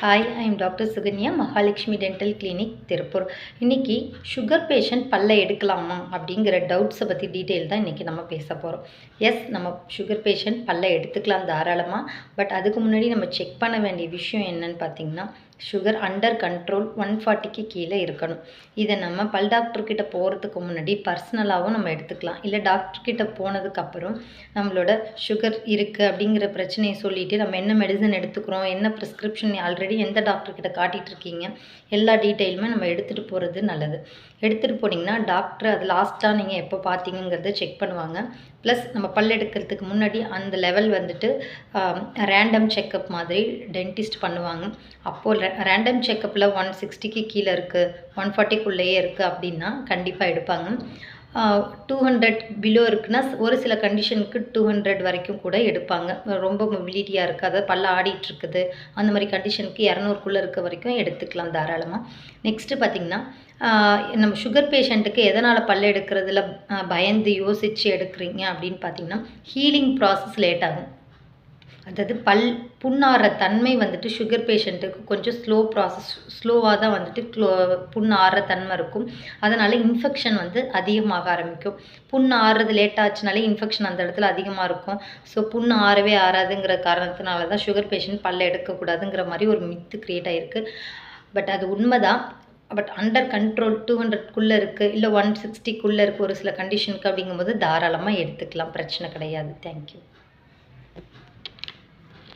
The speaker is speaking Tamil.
Hi, I am doctor Sukanya, Mahalakshmi dental clinic, Tiruppur. இன்னைக்கு சுகர் பேஷண்ட் பல்ல எடுக்கலாமா அப்படிங்கிற டவுட்ஸை பற்றி டீட்டெயில் தான் இன்றைக்கி நம்ம பேச போகிறோம். எஸ், நம்ம சுகர் பேஷண்ட் பல்ல எடுத்துக்கலாம் தாராளமாக. பட் அதுக்கு முன்னாடி நம்ம செக் பண்ண வேண்டிய விஷயம் என்னன்னு பார்த்தீங்கன்னா, சுகர் அண்டர் கண்ட்ரோல் 140க்கு கீழே இருக்கணும். இதை நம்ம பல் டாக்டர்கிட்ட போகிறதுக்கு முன்னாடி பர்சனலாகவும் நம்ம எடுத்துக்கலாம். இல்லை டாக்டர்கிட்ட போனதுக்கப்புறம் நம்மளோட சுகர் இருக்குது அப்படிங்கிற பிரச்சனையை சொல்லிவிட்டு நம்ம என்ன மெடிசன் எடுத்துக்கிறோம், என்ன ப்ரிஸ்கிரிப்ஷன் ஆல்ரெடி எந்த டாக்டர்கிட்ட காட்டிகிட்ருக்கீங்க, எல்லா டீட்டெயிலுமே நம்ம எடுத்துகிட்டு போகிறது நல்லது. எடுத்துகிட்டு போனீங்கன்னா டாக்டர் அது லாஸ்ட்டாக நீங்கள் எப்போ பார்த்தீங்கிறத செக் பண்ணுவாங்க. ப்ளஸ் நம்ம பல் எடுக்கிறதுக்கு முன்னாடி அந்த லெவல் வந்துட்டு ரேண்டம் செக்கப் மாதிரி டென்டிஸ்ட் பண்ணுவாங்க. அப்போது ரேண்டம் செக்கப்பில் 160க்கு கீழே இருக்குது, 140க்குள்ளேயே இருக்குது அப்படின்னா கண்டிப்பாக எடுப்பாங்க. 200 பிலோ இருக்குன்னா ஒரு சில கண்டிஷனுக்கு 200 வரைக்கும் கூட எடுப்பாங்க. ரொம்ப மொபிலிட்டியாக இருக்குது, அதாவது பல்ல ஆடிட்டுருக்குது, அந்த மாதிரி கண்டிஷனுக்கு 200க்குள்ளே இருக்க வரைக்கும் எடுத்துக்கலாம் தாராளமாக. நெக்ஸ்ட்டு பார்த்திங்கன்னா, நம்ம சுகர் பேஷண்ட்டுக்கு எதனால் பல்ல எடுக்கிறதுல பயந்து யோசித்து எடுக்கிறீங்க அப்படின்னு பார்த்திங்கன்னா, ஹீலிங் ப்ராசஸ் லேட் ஆகும். அதாவது புண்ணாற தன்மை வந்துட்டு சுகர் பேஷண்ட்டுக்கு கொஞ்சம் ஸ்லோவாக தான் வந்துட்டு புண்ணாற தன்மை இருக்கும். அதனால் இன்ஃபெக்ஷன் வந்து அதிகமாக ஆரம்பிக்கும். புண்ணு ஆறுறது லேட் ஆச்சுனாலே இன்ஃபெக்ஷன் அந்த இடத்துல அதிகமாக இருக்கும். ஸோ புண்ணு ஆறவே ஆறாதுங்கிற காரணத்தினால தான் சுகர் பேஷண்ட் பல்ல எடுக்கக்கூடாதுங்கிற மாதிரி ஒரு மித்து க்ரியேட் ஆகிருக்கு. பட் அது உண்மைதான். பட் அண்டர் கண்ட்ரோல் 200க்குள்ளே இருக்குது, இல்லை 160க்குள்ளே இருக்குது ஒரு சில கண்டிஷனுக்கு அப்படிங்கும்போது தாராளமாக எடுத்துக்கலாம், பிரச்சனை கிடையாது. தேங்க்யூ.